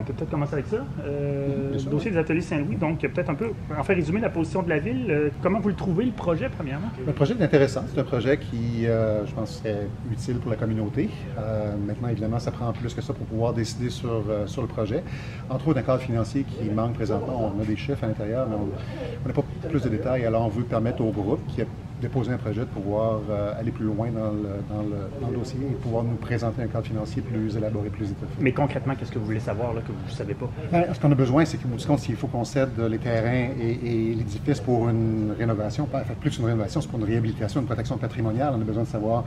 On peut peut-être commencer avec ça. Le dossier des ateliers Saint-Louis, donc peut-être un peu, en fait, résumer la position de la Ville. Comment vous le trouvez, le projet, premièrement? Le projet est intéressant. C'est un projet qui, je pense, serait utile pour la communauté. Maintenant, évidemment, ça prend plus que ça pour pouvoir décider sur le projet. Entre autres, un cadre financier qui manque présentement. On a des chiffres à l'intérieur, mais on n'a pas plus de détails. Alors, on veut permettre au groupe qui a déposé un projet de pouvoir aller plus loin dans le dossier et pouvoir nous présenter un cadre financier plus élaboré, plus étoffé. Mais concrètement, qu'est-ce que vous voulez savoir là, que vous ne savez pas? Ce qu'on a besoin, c'est qu'au bout du compte, s'il faut qu'on cède les terrains et l'édifice pour une rénovation, en fait, plus une rénovation, c'est pour une réhabilitation, une protection patrimoniale. On a besoin de savoir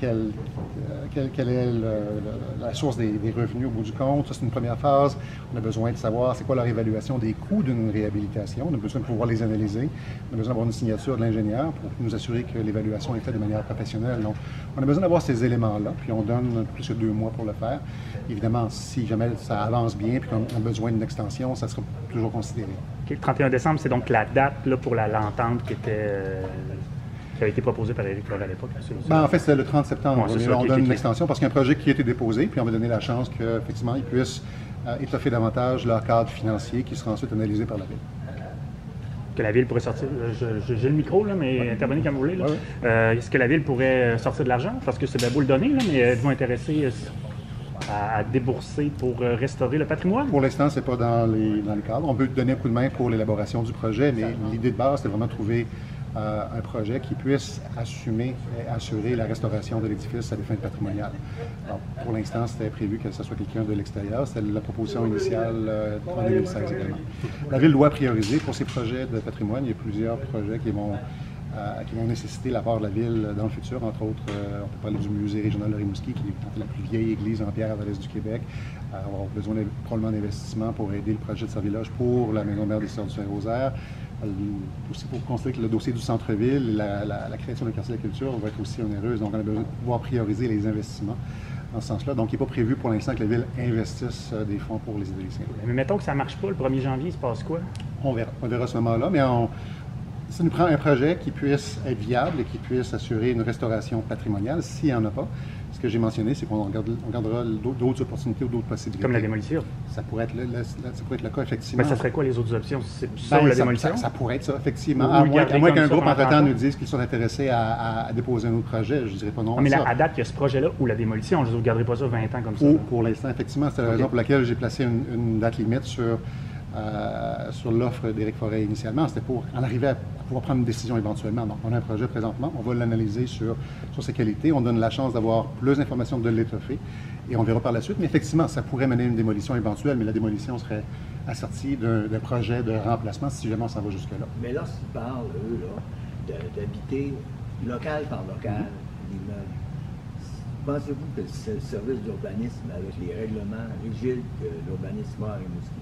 quelle est la source des revenus au bout du compte. Ça, c'est une première phase. On a besoin de savoir c'est quoi leur évaluation des coûts d'une réhabilitation. On a besoin de pouvoir les analyser. On a besoin d'avoir une signature de l'ingénieur pour nous assurer que l'évaluation est faite de manière professionnelle. Donc, on a besoin d'avoir ces éléments-là, puis on donne plus que 2 mois pour le faire. Évidemment, si jamais ça avance bien, puis qu'on a besoin d'une extension, ça sera toujours considéré. Okay. Le 31 décembre, c'est donc la date là, pour l'entente qui avait été proposée par Éric Fleury à l'époque. En fait, c'est le 30 septembre. Ouais, on donne une extension parce qu'il y a un projet qui a été déposé, puis on va donner la chance qu'effectivement, ils puissent étoffer davantage leur cadre financier qui sera ensuite analysé par la Ville. Que la Ville pourrait sortir, j'ai le micro, là, mais intervenez quand vous voulez. Là. Ouais. Est-ce que la Ville pourrait sortir de l'argent? Parce que c'est bien beau le donner, là, mais êtes-vous intéressé à débourser pour restaurer le patrimoine? Pour l'instant, ce n'est pas dans les cadres. On peut donner un coup de main pour l'élaboration du projet, mais l'idée de base, c'est vraiment de trouver un projet qui puisse assumer et assurer la restauration de l'édifice à des fins patrimoniales. Alors, pour l'instant, c'était prévu que ce soit quelqu'un de l'extérieur. C'était la proposition initiale en 2016 également. La Ville doit prioriser pour ces projets de patrimoine. Il y a plusieurs projets qui vont nécessiter la part de la Ville dans le futur. Entre autres, on peut parler du musée régional de Rimouski, qui est la plus vieille église en pierre à l'est du Québec. On va avoir besoin probablement d'investissements pour aider le projet de Servillage pour la Maison mère des Sœurs du Saint-Rosaire. Aussi pour considérer que le dossier du centre-ville, la création d'un quartier de la culture va être aussi onéreuse. Donc, on a besoin de pouvoir prioriser les investissements dans ce sens-là. Donc, il n'est pas prévu pour l'instant que la Ville investisse des fonds pour les ateliers Saint-Louis. Mais mettons que ça ne marche pas, le 1er janvier, il se passe quoi? On verra ce moment-là, mais ça nous prend un projet qui puisse être viable et qui puisse assurer une restauration patrimoniale. S'il n'y en a pas, ce que j'ai mentionné, c'est qu'on regardera d'autres opportunités ou d'autres possibilités. Comme la démolition? Ça pourrait être le cas, effectivement. Mais ça serait quoi les autres options? C'est ça ou la démolition? Ça pourrait être ça, effectivement. À moins qu'un groupe, entre-temps, nous dise qu'ils sont intéressés à déposer un autre projet, je ne dirais pas non. Mais à date, il y a ce projet-là ou la démolition. Je ne garderai pas ça 20 ans comme ça. Pour l'instant, effectivement. C'est la raison pour laquelle j'ai placé une date limite sur l'offre d'Éric Forêt initialement. C'était pour en arriver à pouvoir prendre une décision éventuellement. Donc, on a un projet présentement, on va l'analyser sur ses qualités, on donne la chance d'avoir plus d'informations de l'étoffer et on verra par la suite. Mais effectivement, ça pourrait mener à une démolition éventuelle, mais la démolition serait assortie d'un projet de remplacement si jamais on s'en va jusque-là. Mais lorsqu'ils parlent, eux, d'habiter local par local l'immeuble, pensez-vous que le service d'urbanisme, avec les règlements rigides que l'urbanisme a à Rimouski,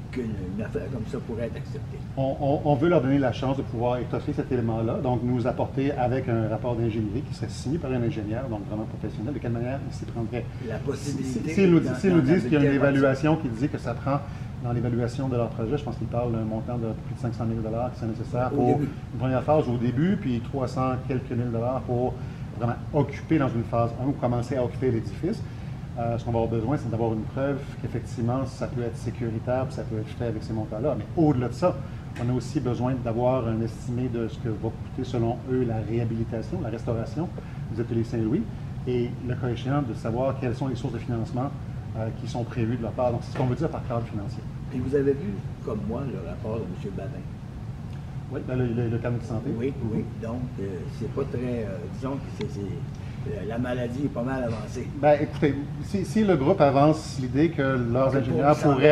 qu'une affaire comme ça pourrait être acceptée? On veut leur donner la chance de pouvoir étoffer cet élément-là, donc nous apporter avec un rapport d'ingénierie qui serait signé par un ingénieur, donc vraiment professionnel, de quelle manière il s'y prendrait. La possibilité... S'ils nous disent qu'il y a une évaluation qui dit que ça prend, dans l'évaluation de leur projet, je pense qu'ils parlent d'un montant de plus de 500 000 qui serait nécessaire pour une première phase au début, puis 300 quelques mille dollars pour vraiment occuper dans une phase 1 ou commencer à occuper l'édifice. Ce qu'on va avoir besoin, c'est d'avoir une preuve qu'effectivement, ça peut être sécuritaire, puis ça peut être fait avec ces montants-là. Mais au-delà de ça, on a aussi besoin d'avoir un estimé de ce que va coûter, selon eux, la réhabilitation, la restauration des ateliers Saint-Louis, et le cas échéant, de savoir quelles sont les sources de financement qui sont prévues de leur part. Donc, c'est ce qu'on veut dire par cadre financier. Et vous avez vu, comme moi, le rapport de M. Badin? Oui, le cadre de santé. Oui. Donc, c'est pas très... disons que la maladie est pas mal avancée. Écoutez, si le groupe avance l'idée que leurs ingénieurs pourraient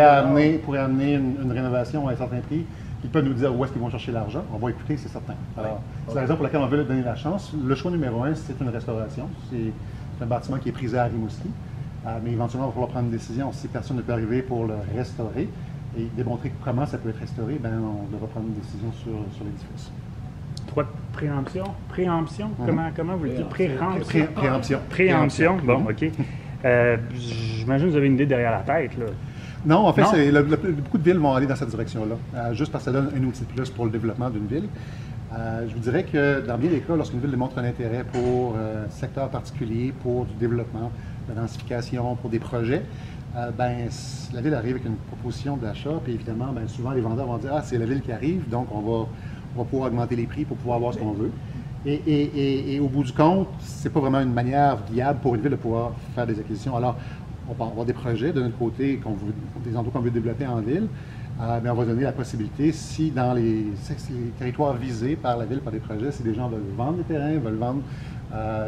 amener une rénovation à un certain prix, ils peuvent nous dire où est-ce qu'ils vont chercher l'argent, on va écouter, c'est certain. Alors, c'est la raison pour laquelle on veut leur donner la chance. Le choix numéro 1, c'est une restauration. C'est un bâtiment qui est prisé à Rimouski. Mais éventuellement, on va falloir prendre une décision. Si personne ne peut arriver pour le restaurer et démontrer comment ça peut être restauré, on devra prendre une décision sur l'édifice. Droit de préemption? Comment vous le dites? Préemption. Bon, OK. J'imagine que vous avez une idée derrière la tête, là. Non, en fait, beaucoup de villes vont aller dans cette direction-là, juste parce que ça donne un outil de plus pour le développement d'une ville. Je vous dirais que dans bien des cas, lorsqu'une ville démontre un intérêt pour un secteur particulier, pour du développement, de la densification, pour des projets, la ville arrive avec une proposition d'achat, puis évidemment, souvent les vendeurs vont dire « Ah, c'est la ville qui arrive, donc on va pouvoir augmenter les prix pour pouvoir avoir ce qu'on veut. » Et au bout du compte, c'est pas vraiment une manière viable pour une ville de pouvoir faire des acquisitions. Alors, on peut avoir des projets de notre côté, des endroits qu'on veut développer en ville, mais on va donner la possibilité, si dans les territoires visés par la ville, par des projets, si des gens veulent vendre des terrains, veulent vendre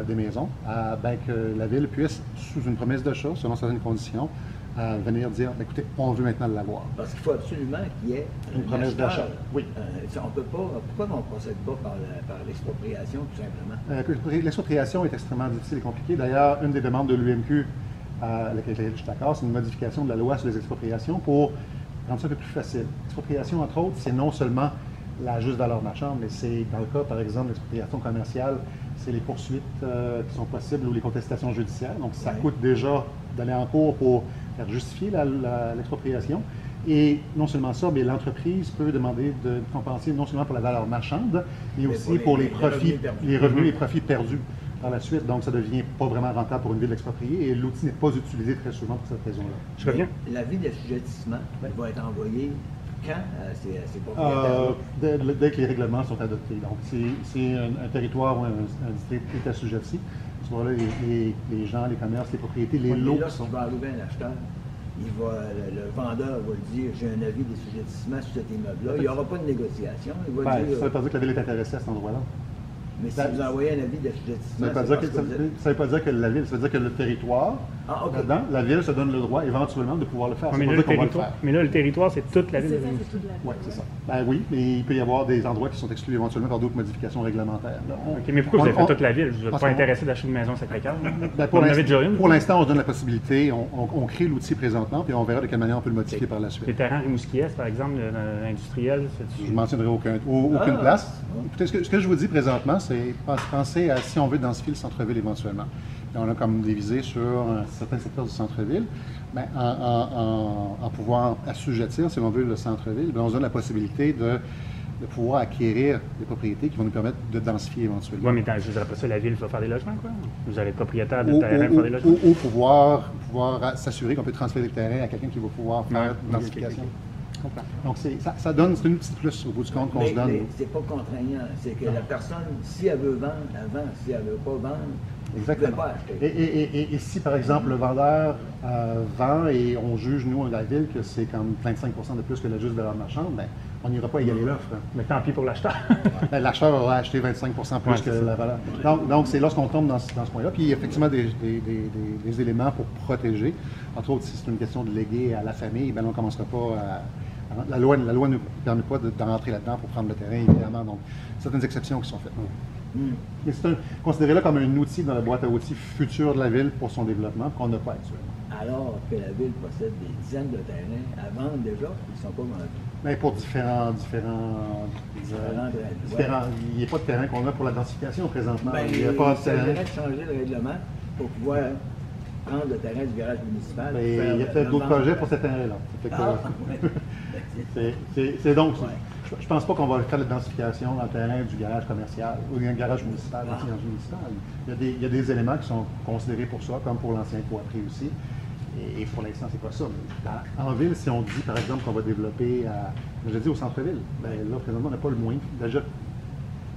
des maisons, que la ville puisse, sous une promesse d'achat, selon certaines conditions, venir dire, écoutez, on veut maintenant l'avoir. Parce qu'il faut absolument qu'il y ait une promesse d'achat. Oui. On peut pas, pourquoi on ne procède pas par l'expropriation, tout simplement? L'expropriation est extrêmement difficile et compliquée. D'ailleurs, une des demandes de l'UMQ à laquelle je suis d'accord, c'est une modification de la loi sur les expropriations pour rendre ça un peu plus facile. L'expropriation, entre autres, c'est non seulement la juste valeur marchande, mais c'est, dans le cas, par exemple, de l'expropriation commerciale, c'est les poursuites qui sont possibles ou les contestations judiciaires. Donc, ça coûte déjà d'aller en cours pour faire justifier l'expropriation. Et non seulement ça, mais l'entreprise peut demander de compenser non seulement pour la valeur marchande, mais aussi pour les profits, les revenus et profits perdus par la suite. Donc, ça ne devient pas vraiment rentable pour une ville d'exproprier et l'outil n'est pas utilisé très souvent pour cette raison-là. Je reviens. L'avis d'assujettissement va être envoyé quand c'est propriétaires? Dès que les règlements sont adoptés. Donc, c'est un territoire ou un district qui est assujetti. À ce moment-là, les gens, les commerces, les propriétés, les lots qui sont... Il va arriver un acheteur, le vendeur va dire « j'ai un avis d'assujettissement sur cet immeuble-là ». Il n'y aura pas de négociation. Il va dire, ça ne veut pas dire que la ville est intéressée à cet endroit-là. Mais si vous envoyez un avis d'assujettissement, ça ne veut pas dire que la ville, ça veut dire que le territoire, là-dedans, la ville se donne le droit éventuellement de pouvoir le faire. Mais là, le territoire, c'est toute la ville. Oui, c'est ça. Oui, mais il peut y avoir des endroits qui sont exclus éventuellement par d'autres modifications réglementaires. Mais pourquoi vous avez fait toute la ville? Vous n'êtes pas intéressé d'acheter une maison Sacré-Cœur? Pour l'instant, on se donne la possibilité, on crée l'outil présentement, puis on verra de quelle manière on peut le modifier par la suite. Les terrains Rimouskiès, par exemple, industriels, je ne mentionnerai aucune place. Écoutez, ce que je vous dis présentement, c'est penser à si on veut densifier le centre-ville éventuellement. On a comme des visées sur certains secteurs du centre-ville, mais en pouvant assujettir, si on veut, le centre-ville, on se donne la possibilité de pouvoir acquérir des propriétés qui vont nous permettre de densifier éventuellement. Oui, mais je dirais pas ça, la ville va faire des logements, quoi. Vous allez être propriétaire de terrain pour faire des logements. Ou pouvoir s'assurer qu'on peut transférer le terrain à quelqu'un qui va pouvoir faire une densification. Donc, ça donne, c'est une petite plus au bout du compte qu'on se donne. Mais c'est pas contraignant. C'est que la personne, si elle veut vendre, elle vend. Si elle ne veut pas vendre, exactement. Elle ne peut pas acheter. Et si, par exemple, le vendeur vend et on juge, nous, à la ville, que c'est comme 25 de plus que la juste valeur marchande, on n'ira pas égaler l'offre. Mais tant pis pour l'acheteur. L'acheteur va acheter 25 plus que la valeur. Donc, c'est lorsqu'on tombe dans ce point-là. Puis, il y a effectivement des éléments pour protéger. Entre autres, si c'est une question de léguer à la famille, on ne commencera pas à... La loi ne permet pas d'entrer là-dedans pour prendre le terrain, évidemment. Donc, certaines exceptions qui sont faites. Mais c'est considéré là comme un outil dans la boîte à outils future de la ville pour son développement, qu'on n'a pas actuellement. Alors que la ville possède des dizaines de terrains à vendre déjà, ils ne sont pas vendus. Mais pour différents il n'y a pas de terrain qu'on a pour la densification présentement. Il n'y a pas de terrain. Il faudrait changer le règlement pour pouvoir prendre le terrain du garage municipal. Il y a peut-être d'autres projets pour ce terrain-là. C'est donc, je ne pense pas qu'on va faire de la densification dans le terrain du garage commercial ou d'un garage municipal. Il y a des éléments qui sont considérés pour ça, comme pour l'ancien Coipris aussi. Et pour l'instant, c'est pas ça. Mais en ville, si on dit, par exemple, qu'on va développer, je dis au centre-ville, là, présentement, on n'a pas le moyen, déjà,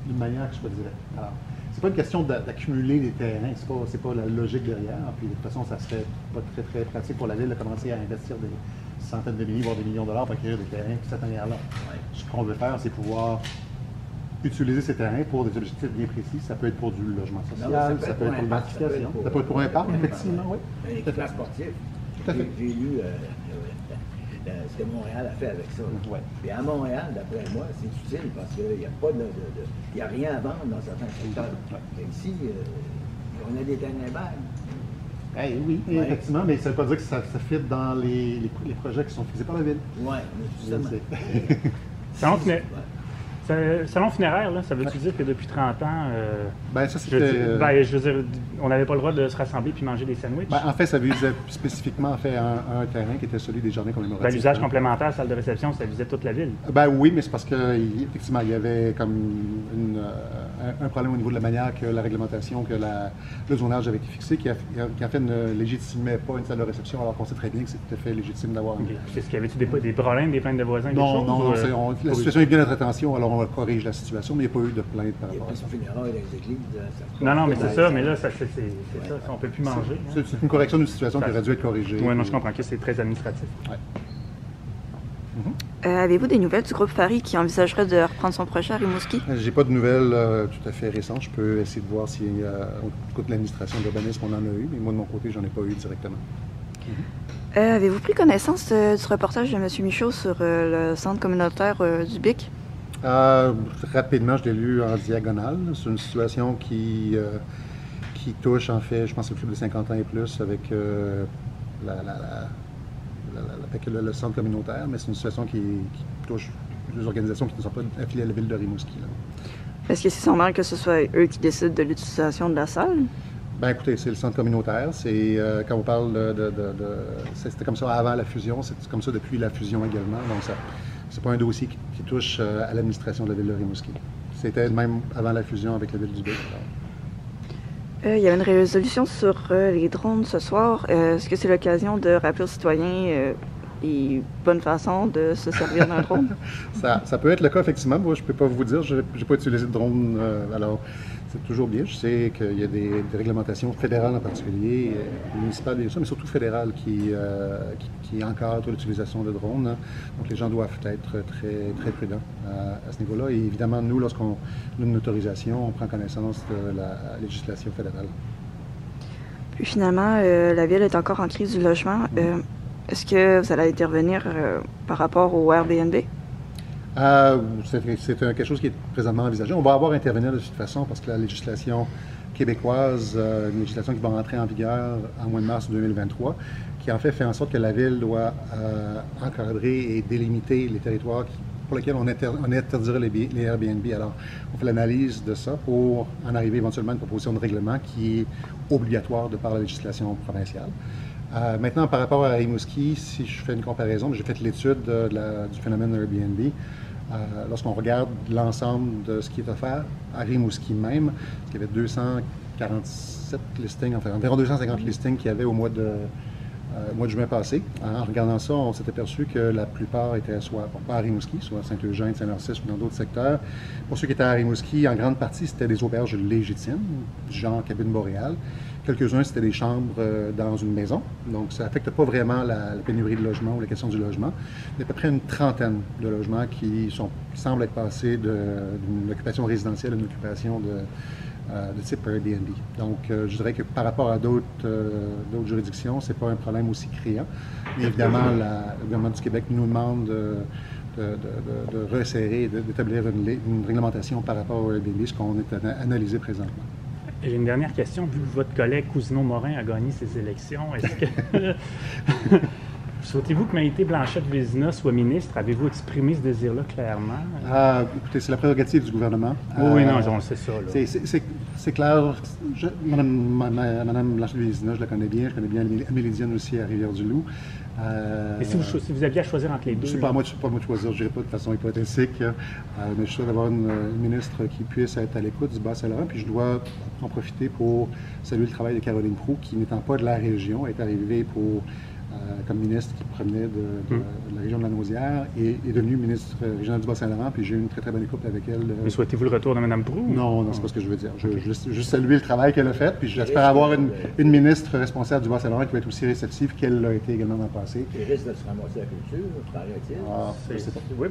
d'une manière qui soit directe. Alors, c'est pas une question d'accumuler des terrains, c'est pas la logique derrière. Puis de toute façon, ça serait pas très, très pratique pour la ville de commencer à investir des centaines de milliers, voire des millions de dollars pour acquérir des terrains de cette manière-là. Ce qu'on veut faire, c'est pouvoir utiliser ces terrains pour des objectifs bien précis. Ça peut être pour du logement social, ça peut être pour l'identification, ça peut être pour un parc, effectivement, oui. Un équipement sportif. Tout à fait. J'ai lu ce que Montréal a fait avec ça. Et à Montréal, d'après moi, c'est utile parce qu'il n'y a pas il a rien à vendre dans certains secteurs. Ici, on a des terrains vagues. Oui, effectivement, mais ça ne veut pas dire que ça fit dans les projets qui sont fixés par la ville. Oui, mais justement. Ça Salon funéraire, là, ça veut-tu dire que depuis 30 ans, Ben, ça, c'était... je veux dire, on n'avait pas le droit de se rassembler puis manger des sandwichs? Ben, en fait, ça visait spécifiquement un terrain qui était celui des jardins commémoratifs. Ben, l'usage complémentaire, salle de réception, ça visait toute la ville. Ben oui, mais c'est parce qu'effectivement, il y avait comme un problème au niveau de la manière que la réglementation, que le zonage avait été fixé, qui en fait ne légitimait pas une salle de réception, alors qu'on sait très bien que c'est tout à fait légitime d'avoir Okay. Est-ce qu'il y avait des problèmes, des plaintes de voisins? Non, des choses, non, la situation est bien à notre attention, alors on corrige la situation, mais il n'y a pas eu de plainte par rapport à ça. Non, mais c'est ça, mais là, c'est ça, on ne peut plus manger. C'est une correction d'une situation qui aurait dû être corrigée. Oui, non, je comprends que c'est très administratif. Ouais. Avez-vous des nouvelles du groupe Fari qui envisagerait de reprendre son projet à Rimouski? J'ai pas de nouvelles tout à fait récentes. Je peux essayer de voir si, au cours de l'administration de l'urbanisme, on en a eu, mais moi, de mon côté, j'en ai pas eu directement. Avez-vous pris connaissance du reportage de M. Michaud sur le centre communautaire du BIC? Rapidement, je l'ai lu en diagonale. C'est une situation qui touche, en fait, je pense, le club de 50 ans et plus avec le centre communautaire, mais c'est une situation qui touche des organisations qui ne sont pas affiliées à la ville de Rimouski. Est-ce que c'est normal que ce soit eux qui décident de l'utilisation de la salle? Ben écoutez, c'est le centre communautaire. C'est quand on parle c'était comme ça avant la fusion, c'est comme ça depuis la fusion également. Donc c'est pas un dossier qui touche à l'administration de la ville de Rimouski. C'était même avant la fusion avec la ville du Bic. Il y avait une résolution sur les drones ce soir. Est-ce que c'est l'occasion de rappeler aux citoyens les bonnes façons de se servir d'un drone? Ça peut être le cas, effectivement. Moi, je ne peux pas vous dire. Je n'ai pas utilisé de drone. Alors, c'est toujours bien. Je sais qu'il y a des réglementations fédérales en particulier, municipales bien sûr, mais surtout fédérales qui encadrent l'utilisation de drones. Hein. Donc, les gens doivent être très, très prudents à ce niveau-là. Et évidemment, nous, lorsqu'on a une autorisation, on prend connaissance de la législation fédérale. Puis finalement, la ville est encore en crise du logement. Est-ce que vous allez intervenir par rapport au Airbnb? C'est quelque chose qui est présentement envisagé. On va avoir à intervenir de toute façon parce que la législation québécoise, une législation qui va rentrer en vigueur en mois de mars 2023, qui en fait en sorte que la ville doit encadrer et délimiter les territoires pour lesquels on interdirait les Airbnb. Alors, on fait l'analyse de ça pour en arriver éventuellement à une proposition de règlement qui est obligatoire de par la législation provinciale. Maintenant, par rapport à Rimouski, si je fais une comparaison, j'ai fait l'étude du phénomène Airbnb. Lorsqu'on regarde l'ensemble de ce qui est offert à Rimouski même, il y avait 247 listings, enfin environ 250 listings qu'il y avait au mois de juin passé. En regardant ça, on s'est aperçu que la plupart étaient soit pas à Rimouski, soit Saint-Eugène, Saint-Narcisse ou dans d'autres secteurs. Pour ceux qui étaient à Rimouski, en grande partie, c'était des auberges légitimes, genre cabine boréale. Quelques-uns, c'était des chambres dans une maison. Donc, ça n'affecte pas vraiment la pénurie de logement ou la question du logement. Il y a à peu près une trentaine de logements qui semblent être passés d'une occupation résidentielle à une occupation de type Airbnb. Donc, je dirais que par rapport à d'autres juridictions, ce n'est pas un problème aussi criant. Mais évidemment, le gouvernement du Québec nous demande de resserrer, d'établir une réglementation par rapport au Airbnb, ce qu'on est analysé présentement. J'ai une dernière question. Vu que votre collègue Cousineau-Morin a gagné ses élections, est-ce que souhaitez-vous que Maïté Blanchette-Vézina soit ministre? Avez-vous exprimé ce désir-là clairement? Écoutez, c'est la prérogative du gouvernement. Oui, non, on le sait ça. C'est clair. Madame Blanchette-Vézina, je la connais bien. Je connais bien Amélie Diane aussi à Rivière-du-Loup. Et si vous aviez à choisir entre les deux? C'est pas à moi de choisir. Je dirais pas de façon hypothétique. Mais je suis sûr d'avoir une ministre qui puisse être à l'écoute du Bas-Saint-Laurent. Puis je dois en profiter pour saluer le travail de Caroline Proulx, qui n'étant pas de la région, est arrivée comme ministre qui provenait de la région de la Naudière et est devenue ministre régionale du Bas-Saint-Laurent, puis j'ai eu une très, très bonne écoute avec elle. Mais souhaitez-vous le retour de Mme Proulx? Non, c'est pas ce que je veux dire. Je veux juste saluer le travail qu'elle a fait, puis j'espère avoir une ministre responsable du Bas-Saint-Laurent qui va être aussi réceptive qu'elle l'a été également dans le passé. Il risque de se ramasser la culture, paraît-il. Je sais pas. Oui,